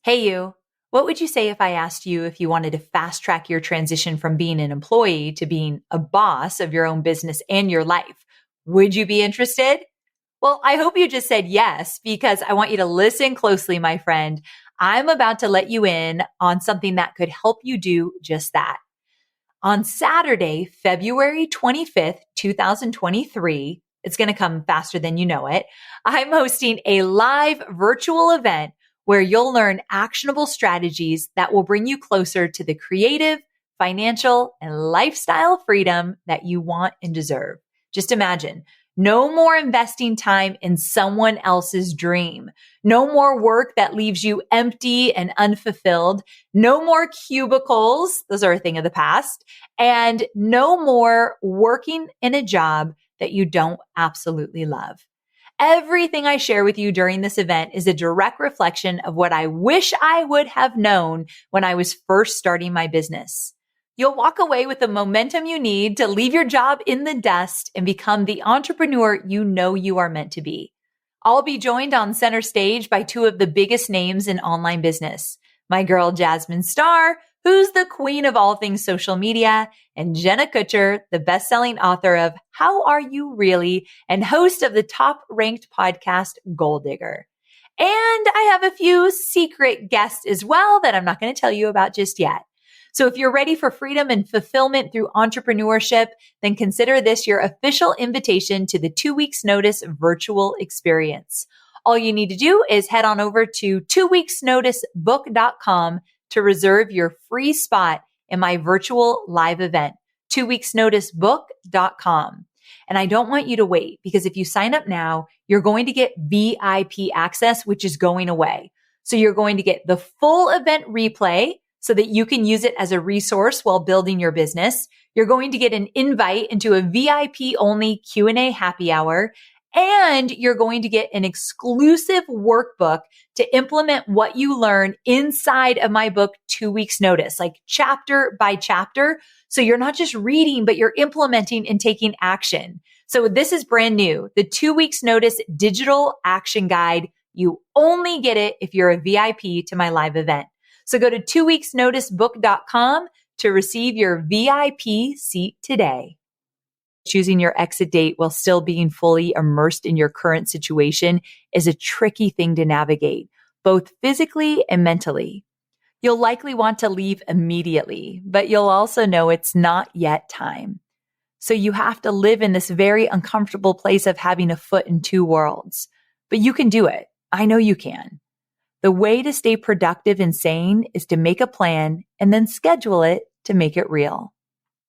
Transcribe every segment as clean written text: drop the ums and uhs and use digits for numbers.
Hey you, what would you say if I asked you if you wanted to fast track your transition from being an employee to being a boss of your own business and your life? Would you be interested? Well, I hope you just said yes, because I want you to listen closely, my friend. I'm about to let you in on something that could help you do just that. On Saturday, February 25th, 2023, it's going to come faster than you know it. I'm hosting a live virtual event where you'll learn actionable strategies that will bring you closer to the creative, financial, and lifestyle freedom that you want and deserve. Just imagine. No more investing time in someone else's dream. No more work that leaves you empty and unfulfilled. No more cubicles. Those are a thing of the past. And no more working in a job that you don't absolutely love. Everything I share with you during this event is a direct reflection of what I wish I would have known when I was first starting my business. You'll walk away with the momentum you need to leave your job in the dust and become the entrepreneur you know you are meant to be. I'll be joined on center stage by two of the biggest names in online business. My girl, Jasmine Starr, who's the queen of all things social media, and Jenna Kutcher, the best-selling author of How Are You Really? And host of the top-ranked podcast, Gold Digger. And I have a few secret guests as well that I'm not going to tell you about just yet. So if you're ready for freedom and fulfillment through entrepreneurship, then consider this your official invitation to the 2 weeks notice virtual experience. All you need to do is head on over to 2weeksnoticebook.com to reserve your free spot in my virtual live event, 2weeksnoticebook.com. And I don't want you to wait, because if you sign up now, you're going to get VIP access, which is going away. So you're going to get the full event replay so that you can use it as a resource while building your business. You're going to get an invite into a VIP only Q&A happy hour. And you're going to get an exclusive workbook to implement what you learn inside of my book, 2 weeks notice, like chapter by chapter. So you're not just reading, but you're implementing and taking action. So this is brand new, the 2 weeks notice digital action guide. You only get it if you're a VIP to my live event. So go to 2weeksnoticebook.com to receive your VIP seat today. Choosing your exit date while still being fully immersed in your current situation is a tricky thing to navigate, both physically and mentally. You'll likely want to leave immediately, but you'll also know it's not yet time. So you have to live in this very uncomfortable place of having a foot in two worlds. But you can do it. I know you can. The way to stay productive and sane is to make a plan and then schedule it to make it real.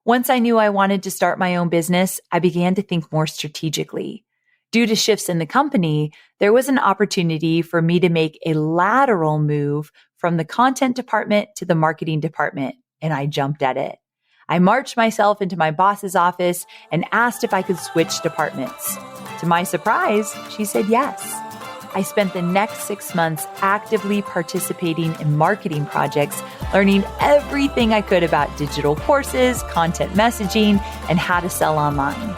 Once I knew I wanted to start my own business, I began to think more strategically. Due to shifts in the company, there was an opportunity for me to make a lateral move from the content department to the marketing department, and I jumped at it. I marched myself into my boss's office and asked if I could switch departments. To my surprise, she said yes. I spent the next 6 months actively participating in marketing projects, learning everything I could about digital courses, content messaging, and how to sell online.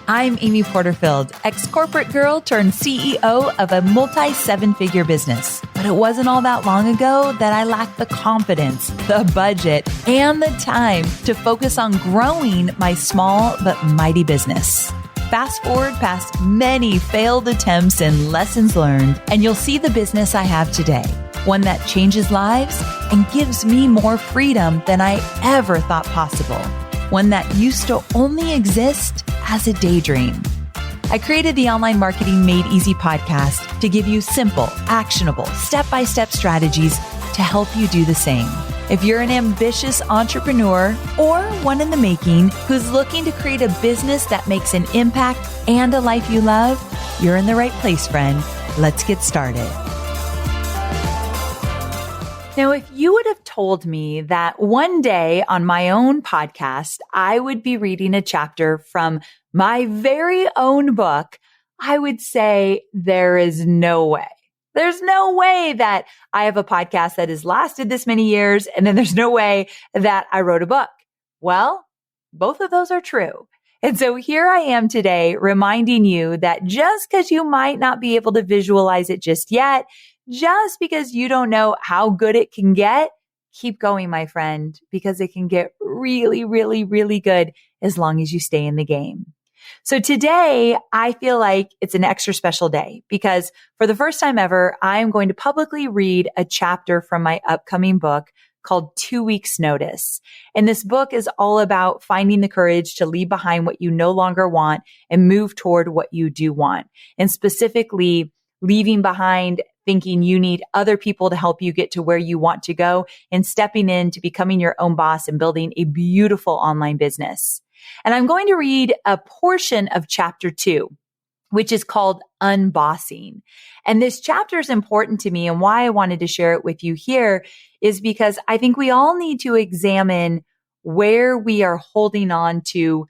I'm Amy Porterfield, ex-corporate girl turned CEO of a multi-7-figure business. But it wasn't all that long ago that I lacked the confidence, the budget, and the time to focus on growing my small but mighty business. Fast forward past many failed attempts and lessons learned, and you'll see the business I have today, one that changes lives and gives me more freedom than I ever thought possible, one that used to only exist as a daydream. I created the Online Marketing Made Easy podcast to give you simple, actionable, step-by-step strategies to help you do the same. If you're an ambitious entrepreneur or one in the making who's looking to create a business that makes an impact and a life you love, you're in the right place, friend. Let's get started. Now, if you would have told me that one day on my own podcast, I would be reading a chapter from my very own book, I would say there is no way. There's no way that I have a podcast that has lasted this many years, and then there's no way that I wrote a book. Well, both of those are true. And so here I am today reminding you that just because you might not be able to visualize it just yet, just because you don't know how good it can get, keep going, my friend, because it can get really, really, really good as long as you stay in the game. So today I feel like it's an extra special day because for the first time ever, I'm going to publicly read a chapter from my upcoming book called 2 Weeks Notice. And this book is all about finding the courage to leave behind what you no longer want and move toward what you do want. And specifically, leaving behind thinking you need other people to help you get to where you want to go and stepping into becoming your own boss and building a beautiful online business. And I'm going to read a portion of chapter 2, which is called Unbossing. And this chapter is important to me, and why I wanted to share it with you here is because I think we all need to examine where we are holding on to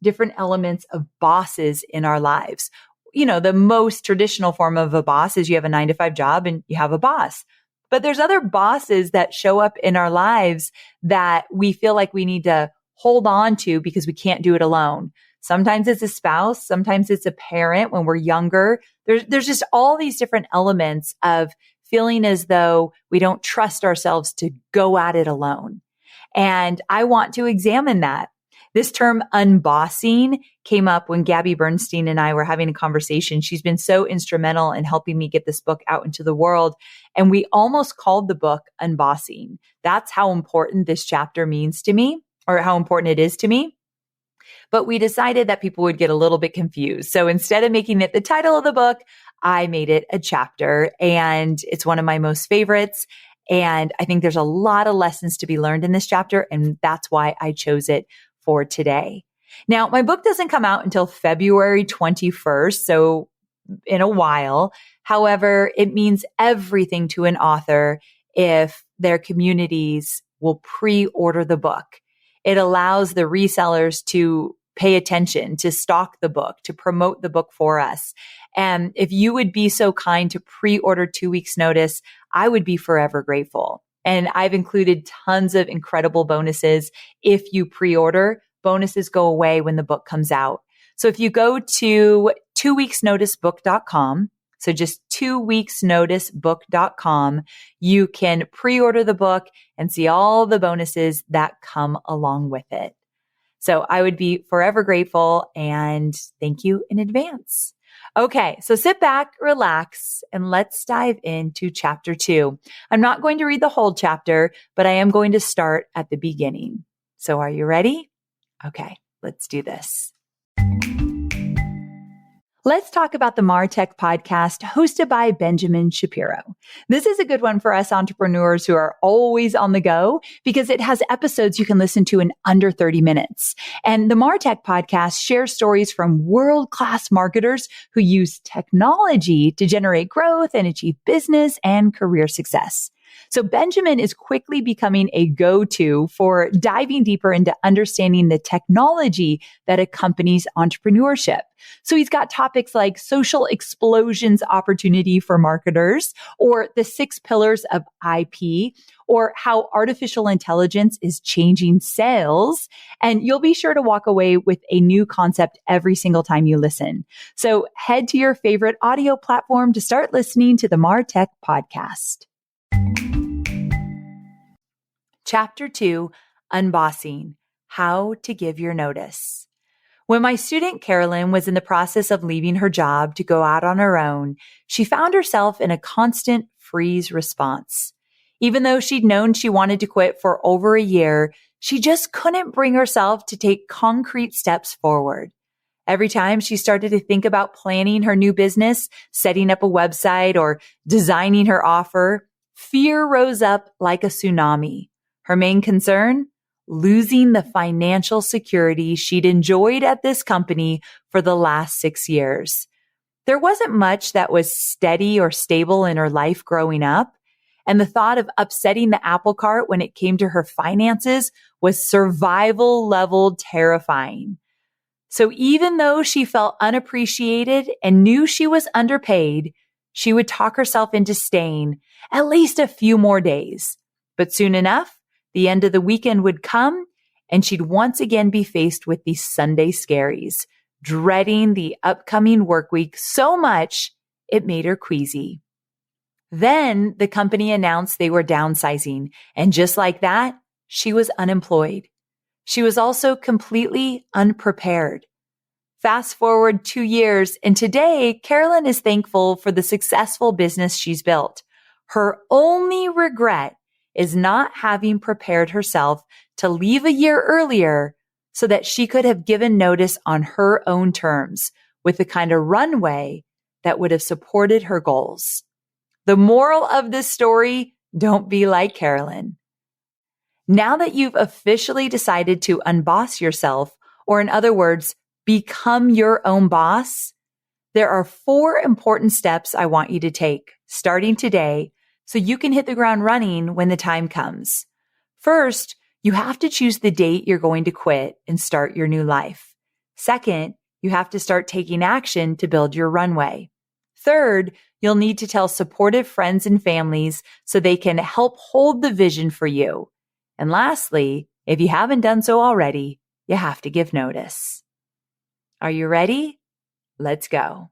different elements of bosses in our lives. You know, the most traditional form of a boss is you have a 9-to-5 job and you have a boss. But there's other bosses that show up in our lives that we feel like we need to hold on to because we can't do it alone. Sometimes it's a spouse. Sometimes it's a parent when we're younger. There's just all these different elements of feeling as though we don't trust ourselves to go at it alone. And I want to examine that. This term unbossing came up when Gabby Bernstein and I were having a conversation. She's been so instrumental in helping me get this book out into the world. And we almost called the book Unbossing. That's how important this chapter means to me, or how important it is to me. But we decided that people would get a little bit confused. So instead of making it the title of the book, I made it a chapter, and it's one of my most favorites. And I think there's a lot of lessons to be learned in this chapter. And that's why I chose it for today. Now, my book doesn't come out until February 21st, so in a while. However, it means everything to an author if their communities will pre-order the book. It allows the resellers to pay attention, to stock the book, to promote the book for us. And if you would be so kind to pre-order 2 weeks notice, I would be forever grateful. And I've included tons of incredible bonuses. If you pre-order, bonuses go away when the book comes out. So if you go to 2weeksnoticebook.com, so just 2weeksnoticebook.com, you can pre-order the book and see all the bonuses that come along with it. So I would be forever grateful, and thank you in advance. Okay, so sit back, relax, and let's dive into chapter 2. I'm not going to read the whole chapter, but I am going to start at the beginning. So are you ready? Okay, let's do this. Let's talk about the Martech podcast hosted by Benjamin Shapiro. This is a good one for us entrepreneurs who are always on the go because it has episodes you can listen to in under 30 minutes. And the Martech podcast shares stories from world-class marketers who use technology to generate growth and achieve business and career success. So Benjamin is quickly becoming a go-to for diving deeper into understanding the technology that accompanies entrepreneurship. So he's got topics like social explosions opportunity for marketers, or the 6 pillars of IP, or how artificial intelligence is changing sales. And you'll be sure to walk away with a new concept every single time you listen. So head to your favorite audio platform to start listening to the Martech podcast. Chapter 2, Unbossing, How to Give Your Notice. When my student Carolyn was in the process of leaving her job to go out on her own, she found herself in a constant freeze response. Even though she'd known she wanted to quit for over a year, she just couldn't bring herself to take concrete steps forward. Every time she started to think about planning her new business, setting up a website, or designing her offer, fear rose up like a tsunami. Her main concern? Losing the financial security she'd enjoyed at this company for the last 6 years. There wasn't much that was steady or stable in her life growing up, and the thought of upsetting the apple cart when it came to her finances was survival level terrifying. So even though she felt unappreciated and knew she was underpaid, she would talk herself into staying at least a few more days. But soon enough, the end of the weekend would come and she'd once again be faced with the Sunday Scaries, dreading the upcoming work week so much it made her queasy. Then the company announced they were downsizing, and just like that, she was unemployed. She was also completely unprepared. Fast forward 2 years, and today, Carolyn is thankful for the successful business she's built. Her only regret is not having prepared herself to leave a year earlier so that she could have given notice on her own terms with the kind of runway that would have supported her goals. The moral of this story, don't be like Carolyn. Now that you've officially decided to unboss yourself, or in other words, become your own boss, there are 4 important steps I want you to take starting today so you can hit the ground running when the time comes. First, you have to choose the date you're going to quit and start your new life. Second, you have to start taking action to build your runway. Third, you'll need to tell supportive friends and families so they can help hold the vision for you. And lastly, if you haven't done so already, you have to give notice. Are you ready? Let's go.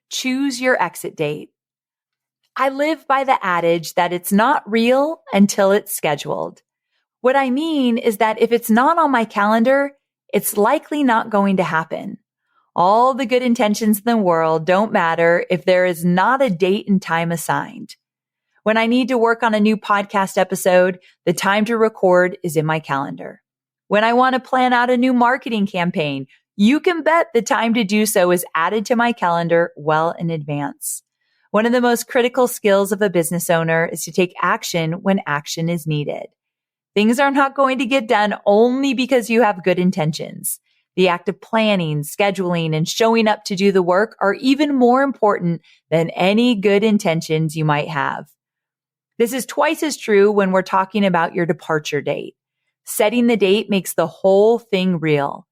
Choose your exit date. I live by the adage that it's not real until it's scheduled. What I mean is that if it's not on my calendar, it's likely not going to happen. All the good intentions in the world don't matter if there is not a date and time assigned. When I need to work on a new podcast episode, the time to record is in my calendar. When I want to plan out a new marketing campaign, you can bet the time to do so is added to my calendar well in advance. One of the most critical skills of a business owner is to take action when action is needed. Things are not going to get done only because you have good intentions. The act of planning, scheduling, and showing up to do the work are even more important than any good intentions you might have. This is twice as true when we're talking about your departure date. Setting the date makes the whole thing real.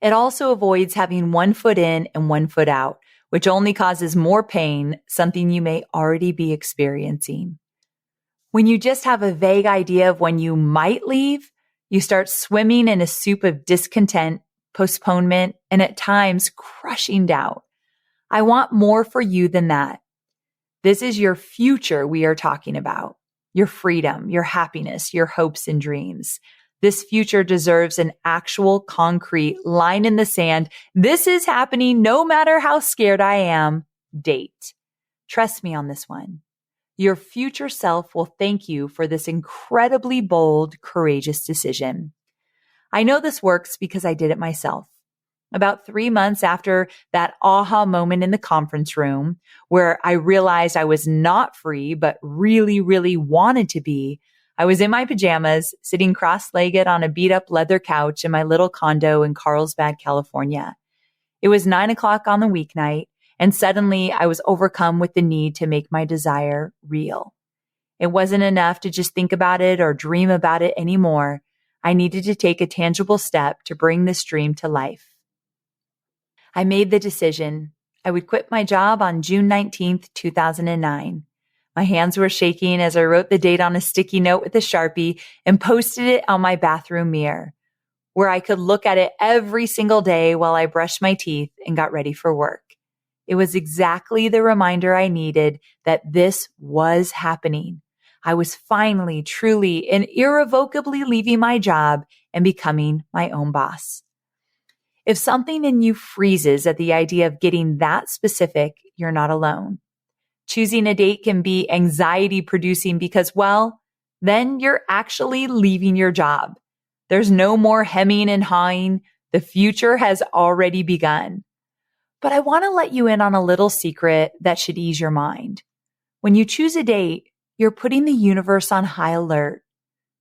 It also avoids having one foot in and one foot out, which only causes more pain, something you may already be experiencing. When you just have a vague idea of when you might leave, you start swimming in a soup of discontent, postponement, and at times crushing doubt. I want more for you than that. This is your future we are talking about. Your freedom, your happiness, your hopes and dreams. This future deserves an actual concrete line in the sand. This is happening no matter how scared I am. Date. Trust me on this one. Your future self will thank you for this incredibly bold, courageous decision. I know this works because I did it myself. About 3 months after that aha moment in the conference room, where I realized I was not free, but really, really wanted to be, I was in my pajamas, sitting cross-legged on a beat-up leather couch in my little condo in Carlsbad, California. It was 9 o'clock on the weeknight, and suddenly I was overcome with the need to make my desire real. It wasn't enough to just think about it or dream about it anymore. I needed to take a tangible step to bring this dream to life. I made the decision. I would quit my job on June 19th, 2009. My hands were shaking as I wrote the date on a sticky note with a Sharpie and posted it on my bathroom mirror, where I could look at it every single day while I brushed my teeth and got ready for work. It was exactly the reminder I needed that this was happening. I was finally, truly, and irrevocably leaving my job and becoming my own boss. If something in you freezes at the idea of getting that specific, you're not alone. Choosing a date can be anxiety producing because, well, then you're actually leaving your job. There's no more hemming and hawing. The future has already begun. But I want to let you in on a little secret that should ease your mind. When you choose a date, you're putting the universe on high alert.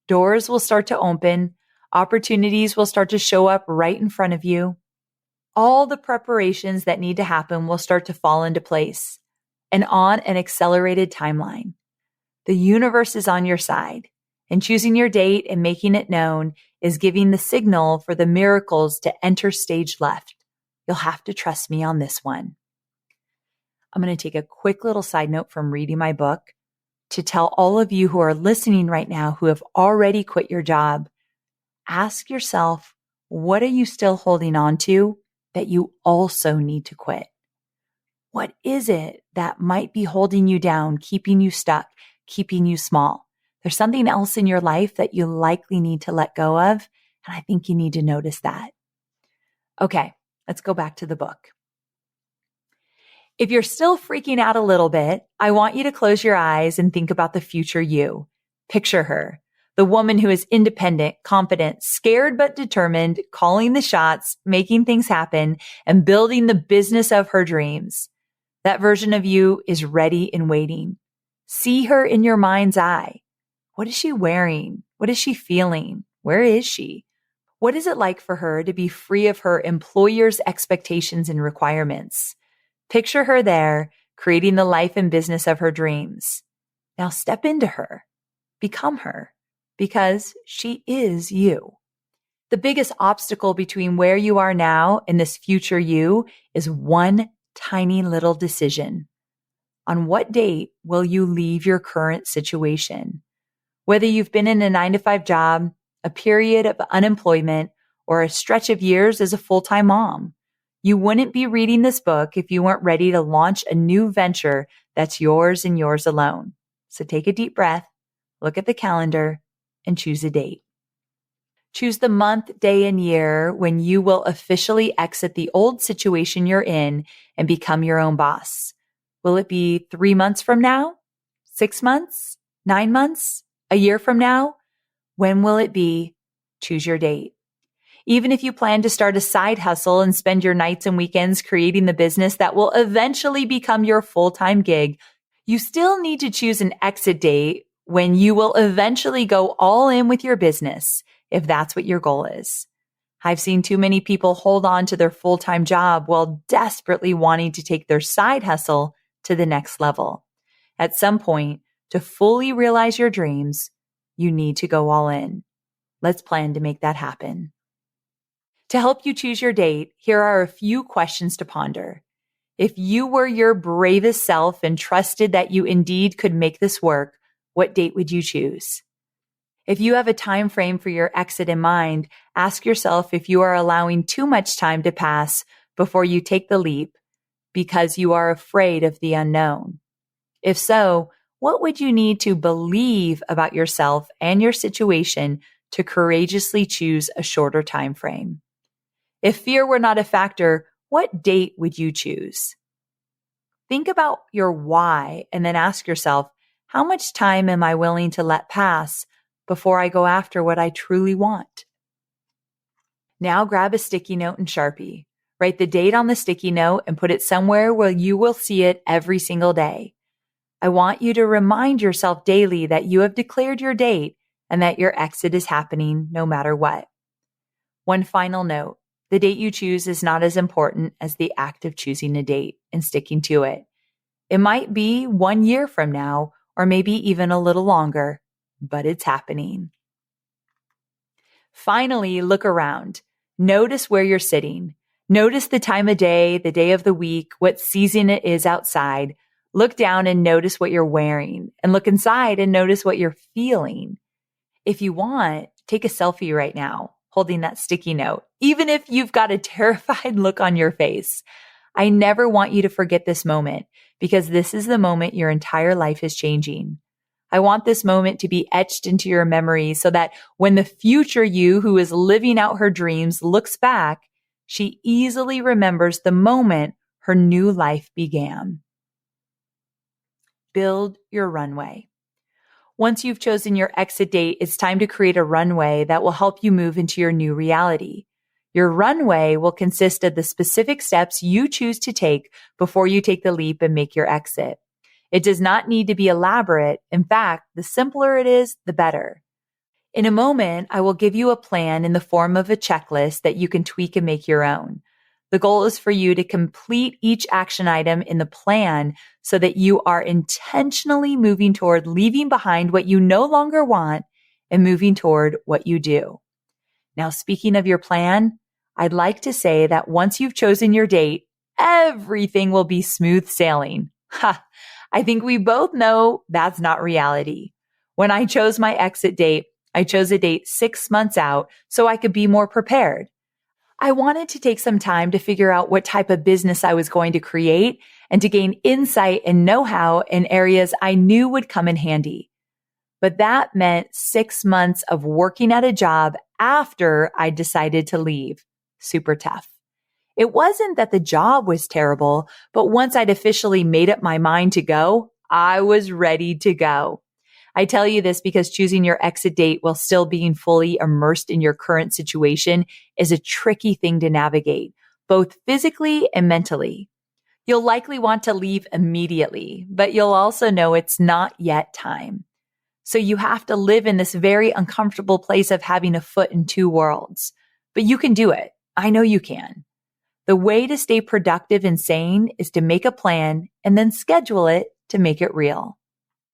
Doors will start to open. Opportunities will start to show up right in front of you. All the preparations that need to happen will start to fall into place and on an accelerated timeline. The universe is on your side, and choosing your date and making it known is giving the signal for the miracles to enter stage left. You'll have to trust me on this one. I'm going to take a quick little side note from reading my book to tell all of you who are listening right now who have already quit your job. ask yourself, what are you still holding on to that you also need to quit? What is it that might be holding you down, keeping you stuck, keeping you small? There's something else in your life that you likely need to let go of, and I think you need to notice that. Okay, let's go back to the book. If you're still freaking out a little bit, I want you to close your eyes and think about the future you. Picture her, the woman who is independent, confident, scared but determined, calling the shots, making things happen, and building the business of her dreams. That version of you is ready and waiting. See her in your mind's eye. What is she wearing? What is she feeling? Where is she? What is it like for her to be free of her employer's expectations and requirements? Picture her there, creating the life and business of her dreams. Now step into her, become her, because she is you. The biggest obstacle between where you are now and this future you is one tiny little decision. On what date will you leave your current situation? Whether you've been in a 9-to-5 job, a period of unemployment, or a stretch of years as a full-time mom, you wouldn't be reading this book if you weren't ready to launch a new venture that's yours and yours alone. So take a deep breath, look at the calendar, and choose a date. Choose the month, day, and year when you will officially exit the old situation you're in and become your own boss. Will it be 3 months from now? 6 months? 9 months? A year from now? When will it be? Choose your date. Even if you plan to start a side hustle and spend your nights and weekends creating the business that will eventually become your full-time gig, you still need to choose an exit date when you will eventually go all in with your business, if that's what your goal is. I've seen too many people hold on to their full-time job while desperately wanting to take their side hustle to the next level. At some point, to fully realize your dreams, you need to go all in. Let's plan to make that happen. To help you choose your date, here are a few questions to ponder. If you were your bravest self and trusted that you indeed could make this work, what date would you choose? If you have a time frame for your exit in mind, ask yourself if you are allowing too much time to pass before you take the leap because you are afraid of the unknown. If so, what would you need to believe about yourself and your situation to courageously choose a shorter time frame? If fear were not a factor, what date would you choose? Think about your why and then ask yourself, how much time am I willing to let pass before I go after what I truly want? Now grab a sticky note and Sharpie. Write the date on the sticky note and put it somewhere where you will see it every single day. I want you to remind yourself daily that you have declared your date and that your exit is happening no matter what. One final note. The date you choose is not as important as the act of choosing a date and sticking to it. It might be 1 year from now, or maybe even a little longer, but it's happening. Finally, look around. Notice where you're sitting. Notice the time of day, the day of the week, what season it is outside. Look down and notice what you're wearing, and look inside and notice what you're feeling. If you want, take a selfie right now, holding that sticky note, even if you've got a terrified look on your face. I never want you to forget this moment because this is the moment your entire life is changing. I want this moment to be etched into your memory so that when the future you who is living out her dreams looks back, she easily remembers the moment her new life began. Build your runway. Once you've chosen your exit date, it's time to create a runway that will help you move into your new reality. Your runway will consist of the specific steps you choose to take before you take the leap and make your exit. It does not need to be elaborate. In fact, the simpler it is, the better. In a moment, I will give you a plan in the form of a checklist that you can tweak and make your own. The goal is for you to complete each action item in the plan so that you are intentionally moving toward leaving behind what you no longer want and moving toward what you do. Now, speaking of your plan, I'd like to say that once you've chosen your date, everything will be smooth sailing. I think we both know that's not reality. When I chose my exit date, I chose a date 6 months out so I could be more prepared. I wanted to take some time to figure out what type of business I was going to create and to gain insight and know-how in areas I knew would come in handy. But that meant 6 months of working at a job after I decided to leave. Super tough. It wasn't that the job was terrible, but once I'd officially made up my mind to go, I was ready to go. I tell you this because choosing your exit date while still being fully immersed in your current situation is a tricky thing to navigate, both physically and mentally. You'll likely want to leave immediately, but you'll also know it's not yet time. So you have to live in this very uncomfortable place of having a foot in two worlds. But you can do it. I know you can. The way to stay productive and sane is to make a plan and then schedule it to make it real.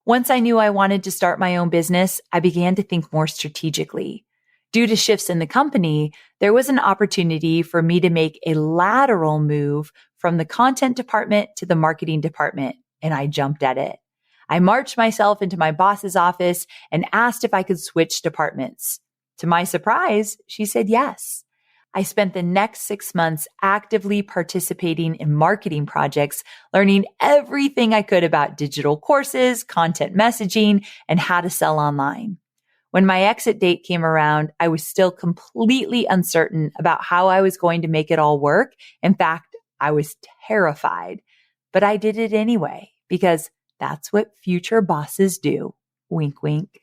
Once I knew I wanted to start my own business, I began to think more strategically. Due to shifts in the company, there was an opportunity for me to make a lateral move from the content department to the marketing department, and I jumped at it. I marched myself into my boss's office and asked if I could switch departments. To my surprise, she said yes. I spent the next 6 months actively participating in marketing projects, learning everything I could about digital courses, content messaging, and how to sell online. When my exit date came around, I was still completely uncertain about how I was going to make it all work. In fact, I was terrified, but I did it anyway because that's what future bosses do. Wink, wink.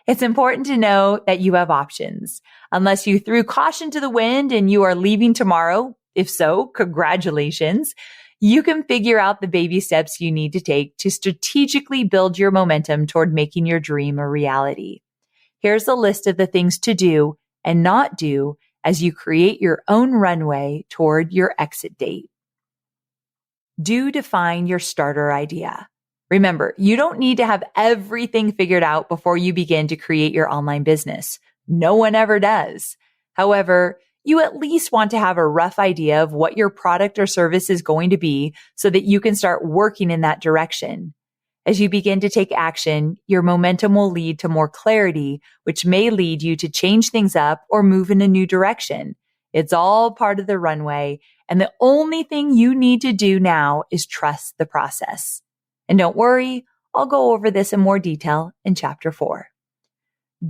It's important to know that you have options. Unless you threw caution to the wind and you are leaving tomorrow, if so, congratulations, you can figure out the baby steps you need to take to strategically build your momentum toward making your dream a reality. Here's a list of the things to do and not do as you create your own runway toward your exit date. Do define your starter idea. Remember, you don't need to have everything figured out before you begin to create your online business. No one ever does. However, you at least want to have a rough idea of what your product or service is going to be so that you can start working in that direction. As you begin to take action, your momentum will lead to more clarity, which may lead you to change things up or move in a new direction. It's all part of the runway, and the only thing you need to do now is trust the process. And don't worry, I'll go over this in more detail in Chapter 4.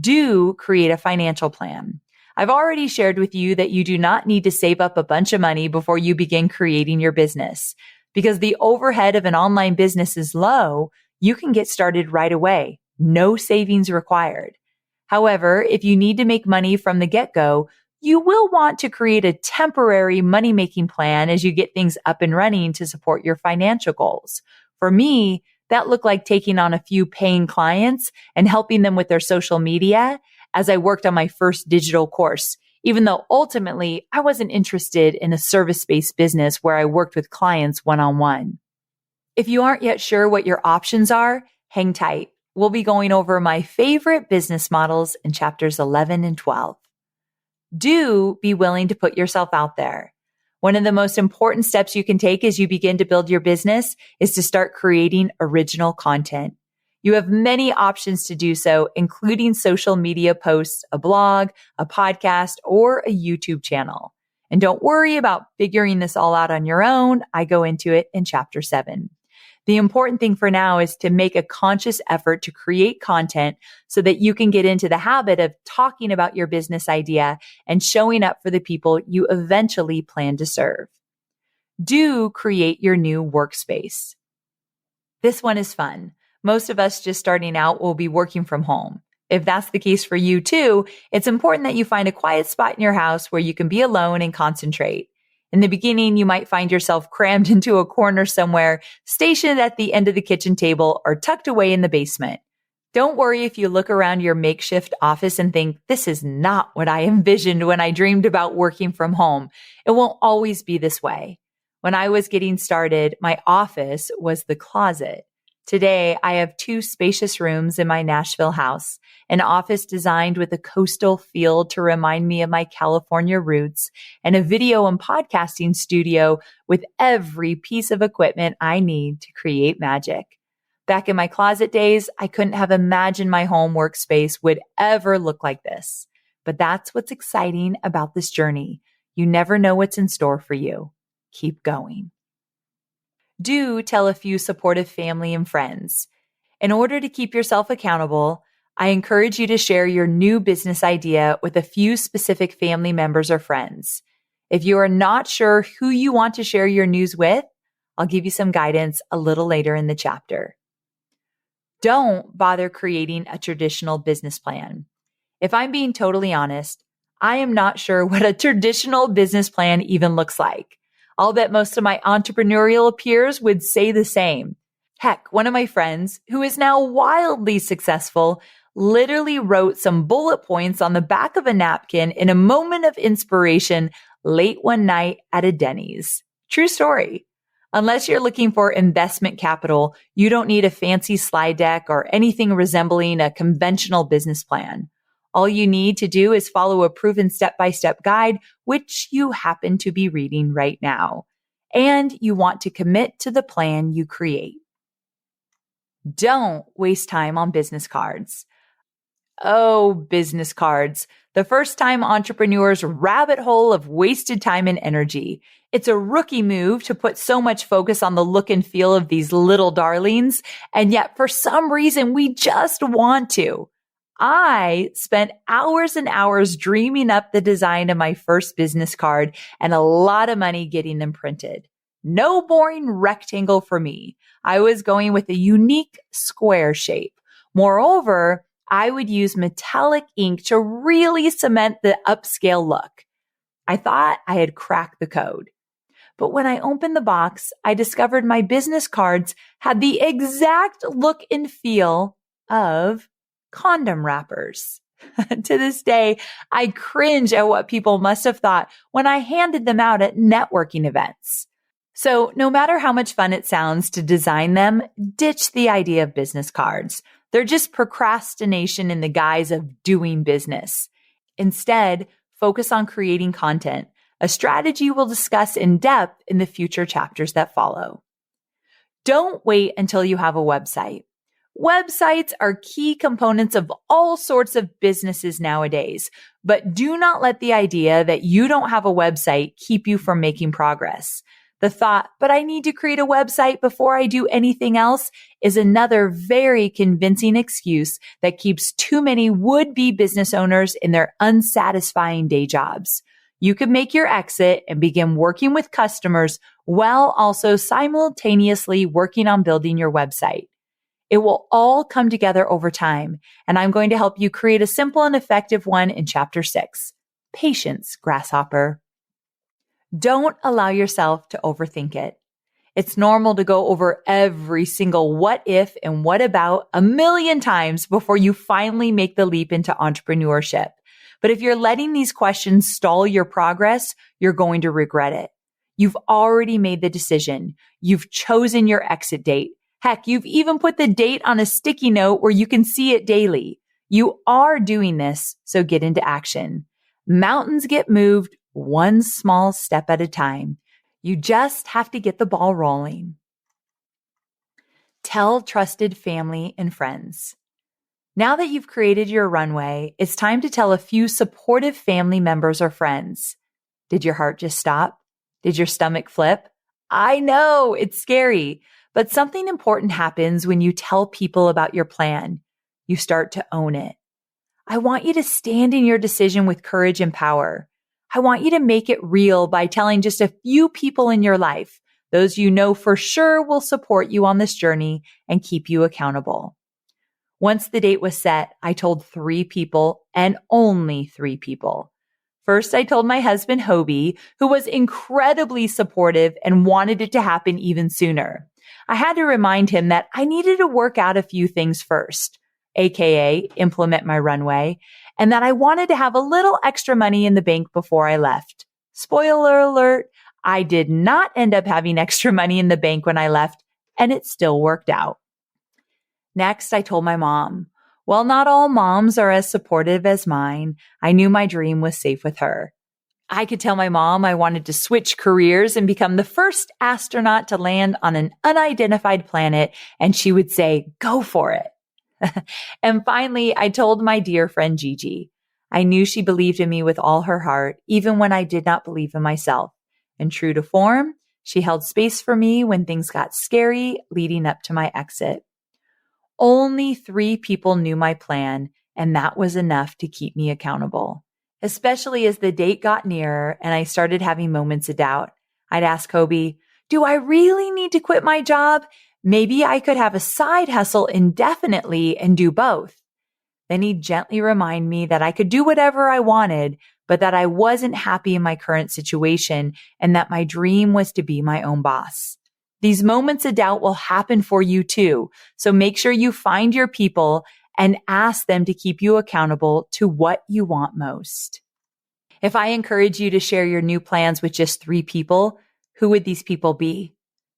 Do create a financial plan. I've already shared with you that you do not need to save up a bunch of money before you begin creating your business. Because the overhead of an online business is low, you can get started right away. No savings required. However, if you need to make money from the get-go, you will want to create a temporary money-making plan as you get things up and running to support your financial goals. For me, that looked like taking on a few paying clients and helping them with their social media as I worked on my first digital course, even though ultimately I wasn't interested in a service-based business where I worked with clients one-on-one. If you aren't yet sure what your options are, hang tight. We'll be going over my favorite business models in chapters 11 and 12. Do be willing to put yourself out there. One of the most important steps you can take as you begin to build your business is to start creating original content. You have many options to do so, including social media posts, a blog, a podcast, or a YouTube channel. And don't worry about figuring this all out on your own. I go into it in Chapter 7. The important thing for now is to make a conscious effort to create content so that you can get into the habit of talking about your business idea and showing up for the people you eventually plan to serve. Do create your new workspace. This one is fun. Most of us just starting out will be working from home. If that's the case for you too, it's important that you find a quiet spot in your house where you can be alone and concentrate. In the beginning, you might find yourself crammed into a corner somewhere, stationed at the end of the kitchen table or tucked away in the basement. Don't worry if you look around your makeshift office and think, this is not what I envisioned when I dreamed about working from home. It won't always be this way. When I was getting started, my office was the closet. Today, I have 2 spacious rooms in my Nashville house, an office designed with a coastal feel to remind me of my California roots, and a video and podcasting studio with every piece of equipment I need to create magic. Back in my closet days, I couldn't have imagined my home workspace would ever look like this. But that's what's exciting about this journey. You never know what's in store for you. Keep going. Do tell a few supportive family and friends. In order to keep yourself accountable, I encourage you to share your new business idea with a few specific family members or friends. If you are not sure who you want to share your news with, I'll give you some guidance a little later in the chapter. Don't bother creating a traditional business plan. If I'm being totally honest, I am not sure what a traditional business plan even looks like. I'll bet most of my entrepreneurial peers would say the same. Heck, one of my friends, who is now wildly successful, literally wrote some bullet points on the back of a napkin in a moment of inspiration late one night at a Denny's. True story. Unless you're looking for investment capital, you don't need a fancy slide deck or anything resembling a conventional business plan. All you need to do is follow a proven step-by-step guide, which you happen to be reading right now. And you want to commit to the plan you create. Don't waste time on business cards. Oh, business cards. The first time entrepreneurs' rabbit hole of wasted time and energy. It's a rookie move to put so much focus on the look and feel of these little darlings. And yet for some reason, we just want to. I spent hours and hours dreaming up the design of my first business card and a lot of money getting them printed. No boring rectangle for me. I was going with a unique square shape. Moreover, I would use metallic ink to really cement the upscale look. I thought I had cracked the code. But when I opened the box, I discovered my business cards had the exact look and feel of condom wrappers. To this day, I cringe at what people must have thought when I handed them out at networking events. So no matter how much fun it sounds to design them, ditch the idea of business cards. They're just procrastination in the guise of doing business. Instead, focus on creating content, a strategy we'll discuss in depth in the future chapters that follow. Don't wait until you have a website. Websites are key components of all sorts of businesses nowadays, but do not let the idea that you don't have a website keep you from making progress. The thought, but I need to create a website before I do anything else, is another very convincing excuse that keeps too many would-be business owners in their unsatisfying day jobs. You could make your exit and begin working with customers while also simultaneously working on building your website. It will all come together over time, and I'm going to help you create a simple and effective one in Chapter 6. Patience, grasshopper. Don't allow yourself to overthink it. It's normal to go over every single what if and what about a million times before you finally make the leap into entrepreneurship. But if you're letting these questions stall your progress, you're going to regret it. You've already made the decision. You've chosen your exit date. Heck, you've even put the date on a sticky note where you can see it daily. You are doing this, so get into action. Mountains get moved one small step at a time. You just have to get the ball rolling. Tell trusted family and friends. Now that you've created your runway, it's time to tell a few supportive family members or friends. Did your heart just stop? Did your stomach flip? I know, it's scary, but something important happens when you tell people about your plan. You start to own it. I want you to stand in your decision with courage and power. I want you to make it real by telling just a few people in your life, those you know for sure will support you on this journey and keep you accountable. Once the date was set, I told 3 people and only 3 people. First, I told my husband, Hobie, who was incredibly supportive and wanted it to happen even sooner. I had to remind him that I needed to work out a few things first, aka implement my runway, and that I wanted to have a little extra money in the bank before I left. Spoiler alert, I did not end up having extra money in the bank when I left, and it still worked out. Next, I told my mom. While not all moms are as supportive as mine, I knew my dream was safe with her. I could tell my mom I wanted to switch careers and become the first astronaut to land on an unidentified planet, and she would say, go for it. And finally, I told my dear friend Gigi. I knew she believed in me with all her heart, even when I did not believe in myself. And true to form, she held space for me when things got scary leading up to my exit. Only 3 people knew my plan, and that was enough to keep me accountable. Especially as the date got nearer and I started having moments of doubt. I'd ask Kobe, do I really need to quit my job? Maybe I could have a side hustle indefinitely and do both. Then he'd gently remind me that I could do whatever I wanted, but that I wasn't happy in my current situation and that my dream was to be my own boss. These moments of doubt will happen for you too. So make sure you find your people and ask them to keep you accountable to what you want most. If I encourage you to share your new plans with just 3 people, who would these people be?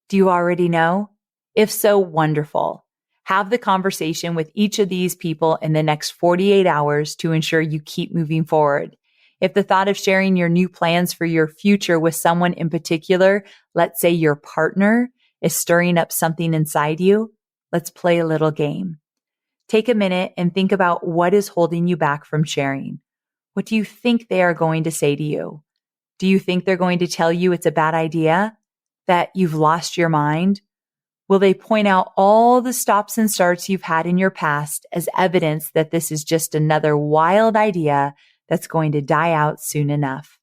Do you already know? If so, wonderful. Have the conversation with each of these people in the next 48 hours to ensure you keep moving forward. If the thought of sharing your new plans for your future with someone in particular, let's say your partner, is stirring up something inside you, let's play a little game. Take a minute and think about what is holding you back from sharing. What do you think they are going to say to you? Do you think they're going to tell you it's a bad idea? That you've lost your mind? Will they point out all the stops and starts you've had in your past as evidence that this is just another wild idea that's going to die out soon enough?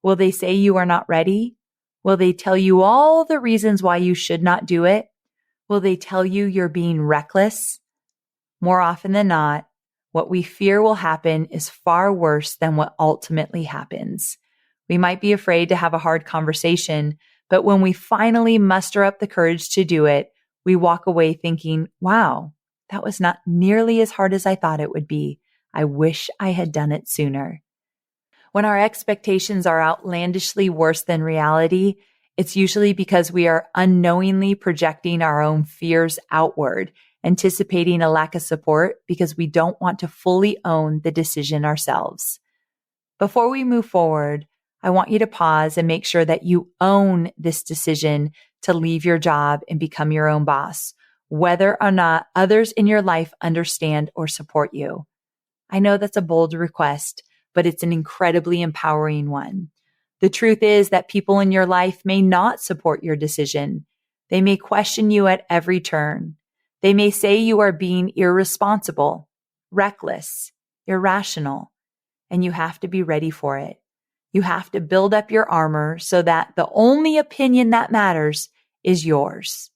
Will they say you are not ready? Will they tell you all the reasons why you should not do it? Will they tell you you're being reckless? More often than not, what we fear will happen is far worse than what ultimately happens. We might be afraid to have a hard conversation, but when we finally muster up the courage to do it, we walk away thinking, wow, that was not nearly as hard as I thought it would be. I wish I had done it sooner. When our expectations are outlandishly worse than reality, it's usually because we are unknowingly projecting our own fears outward, anticipating a lack of support because we don't want to fully own the decision ourselves. Before we move forward, I want you to pause and make sure that you own this decision to leave your job and become your own boss, whether or not others in your life understand or support you. I know that's a bold request, but it's an incredibly empowering one. The truth is that people in your life may not support your decision. They may question you at every turn. They may say you are being irresponsible, reckless, irrational, and you have to be ready for it. You have to build up your armor so that the only opinion that matters is yours.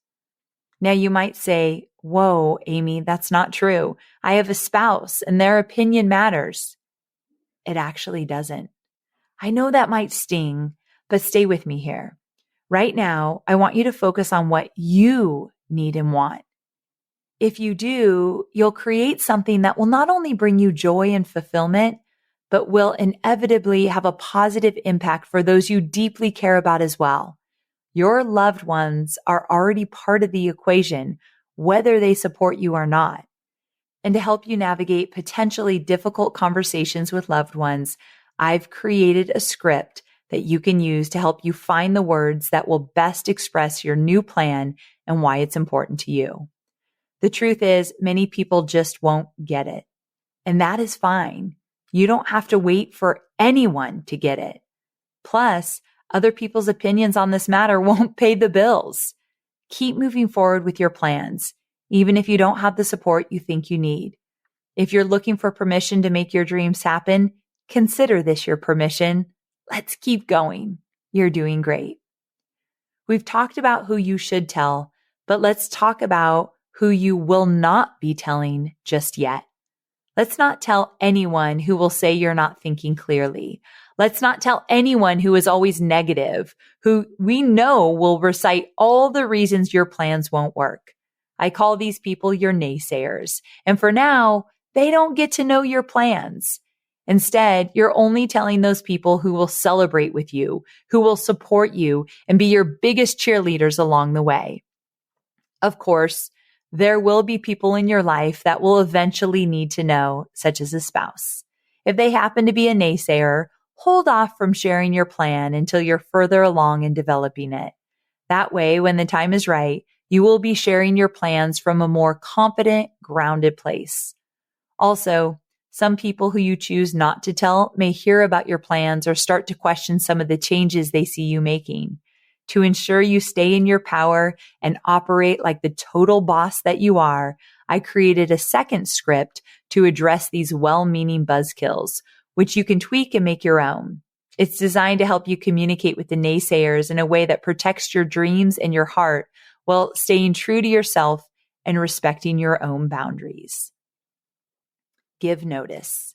Now you might say, whoa, Amy, that's not true. I have a spouse and their opinion matters. It actually doesn't. I know that might sting, but stay with me here. Right now, I want you to focus on what you need and want. If you do, you'll create something that will not only bring you joy and fulfillment, but will inevitably have a positive impact for those you deeply care about as well. Your loved ones are already part of the equation, whether they support you or not. And to help you navigate potentially difficult conversations with loved ones, I've created a script that you can use to help you find the words that will best express your new plan and why it's important to you. The truth is, many people just won't get it. And that is fine. You don't have to wait for anyone to get it. Plus, other people's opinions on this matter won't pay the bills. Keep moving forward with your plans, even if you don't have the support you think you need. If you're looking for permission to make your dreams happen, consider this your permission. Let's keep going. You're doing great. We've talked about who you should tell, but let's talk about who you will not be telling just yet. Let's not tell anyone who will say you're not thinking clearly. Let's not tell anyone who is always negative, who we know will recite all the reasons your plans won't work. I call these people your naysayers. And for now, they don't get to know your plans. Instead, you're only telling those people who will celebrate with you, who will support you and be your biggest cheerleaders along the way. Of course, there will be people in your life that will eventually need to know, such as a spouse. If they happen to be a naysayer, hold off from sharing your plan until you're further along in developing it. That way, when the time is right, you will be sharing your plans from a more confident, grounded place. Also, some people who you choose not to tell may hear about your plans or start to question some of the changes they see you making. To ensure you stay in your power and operate like the total boss that you are, I created a second script to address these well-meaning buzzkills, which you can tweak and make your own. It's designed to help you communicate with the naysayers in a way that protects your dreams and your heart while staying true to yourself and respecting your own boundaries. Give notice.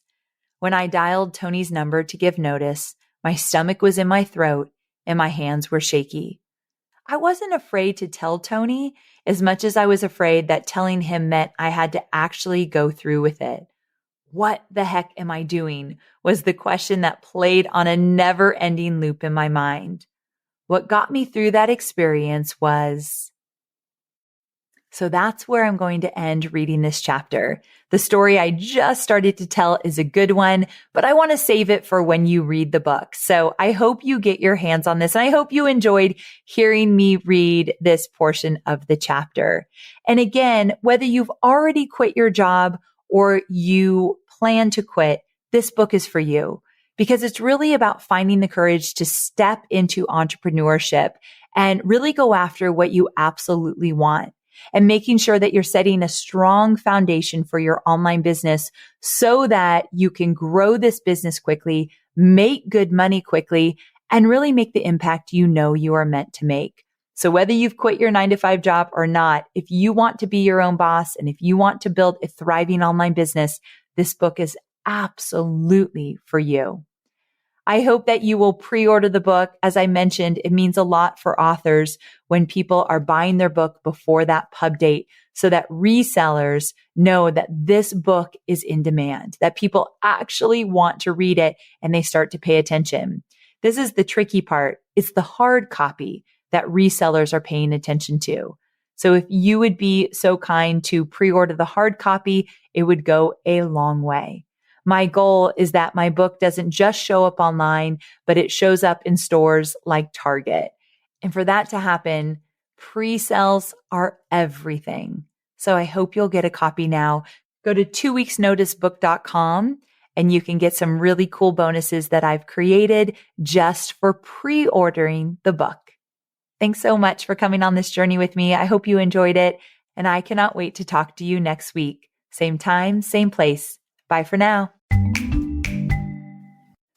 When I dialed Tony's number to give notice, my stomach was in my throat and my hands were shaky. I wasn't afraid to tell Tony as much as I was afraid that telling him meant I had to actually go through with it. What the heck am I doing? Was the question that played on a never-ending loop in my mind. What got me through that experience was... So that's where I'm going to end reading this chapter. The story I just started to tell is a good one, but I want to save it for when you read the book. So I hope you get your hands on this, and I hope you enjoyed hearing me read this portion of the chapter. And again, whether you've already quit your job or you plan to quit, this book is for you because it's really about finding the courage to step into entrepreneurship and really go after what you absolutely want, and making sure that you're setting a strong foundation for your online business so that you can grow this business quickly, make good money quickly, and really make the impact you know you are meant to make. So whether you've quit your 9-to-5 job or not, if you want to be your own boss and if you want to build a thriving online business, this book is absolutely for you. I hope that you will pre-order the book. As I mentioned, it means a lot for authors when people are buying their book before that pub date so that resellers know that this book is in demand, that people actually want to read it and they start to pay attention. This is the tricky part. It's the hard copy that resellers are paying attention to. So if you would be so kind to pre-order the hard copy, it would go a long way. My goal is that my book doesn't just show up online, but it shows up in stores like Target. And for that to happen, pre-sales are everything. So I hope you'll get a copy now. Go to 2weeksnoticebook.com and you can get some really cool bonuses that I've created just for pre-ordering the book. Thanks so much for coming on this journey with me. I hope you enjoyed it, and I cannot wait to talk to you next week. Same time, same place. Bye for now.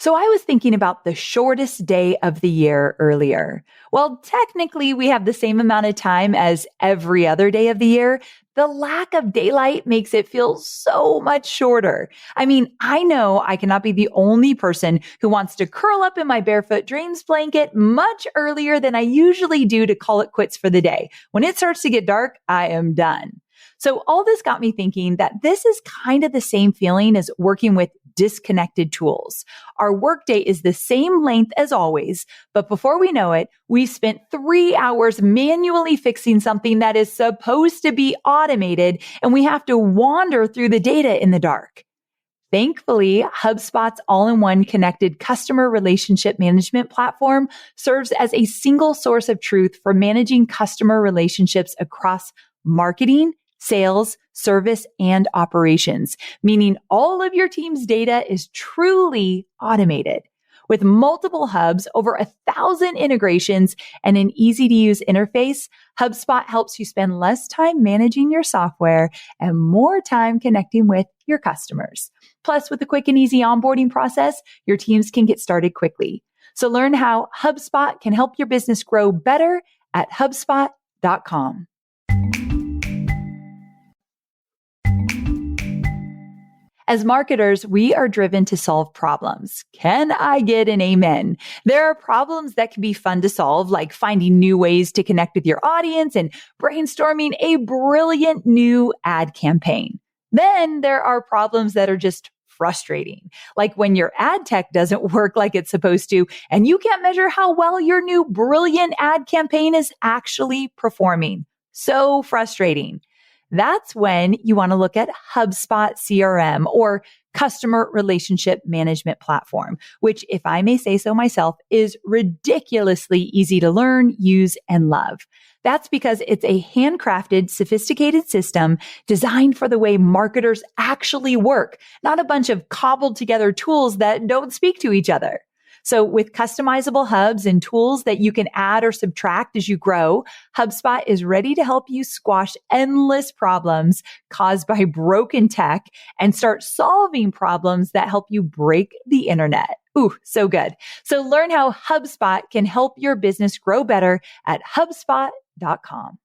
So I was thinking about the shortest day of the year earlier. Well, technically we have the same amount of time as every other day of the year. The lack of daylight makes it feel so much shorter. I mean, I know I cannot be the only person who wants to curl up in my barefoot dreams blanket much earlier than I usually do to call it quits for the day. When it starts to get dark, I am done. So all this got me thinking that this is kind of the same feeling as working with disconnected tools. Our workday is the same length as always, but before we know it, we spent 3 hours manually fixing something that is supposed to be automated, and we have to wander through the data in the dark. Thankfully, HubSpot's all-in-one connected customer relationship management platform serves as a single source of truth for managing customer relationships across marketing, sales, service, and operations, meaning all of your team's data is truly automated. With multiple hubs, over 1,000 integrations, and an easy-to-use interface, HubSpot helps you spend less time managing your software and more time connecting with your customers. Plus, with a quick and easy onboarding process, your teams can get started quickly. So learn how HubSpot can help your business grow better at HubSpot.com. As marketers, we are driven to solve problems. Can I get an amen? There are problems that can be fun to solve, like finding new ways to connect with your audience and brainstorming a brilliant new ad campaign. Then there are problems that are just frustrating, like when your ad tech doesn't work like it's supposed to, and you can't measure how well your new brilliant ad campaign is actually performing. So frustrating. That's when you want to look at HubSpot CRM or customer relationship management platform, which, if I may say so myself, is ridiculously easy to learn, use, and love. That's because it's a handcrafted, sophisticated system designed for the way marketers actually work, not a bunch of cobbled together tools that don't speak to each other. So with customizable hubs and tools that you can add or subtract as you grow, HubSpot is ready to help you squash endless problems caused by broken tech and start solving problems that help you break the internet. Ooh, so good. So learn how HubSpot can help your business grow better at HubSpot.com.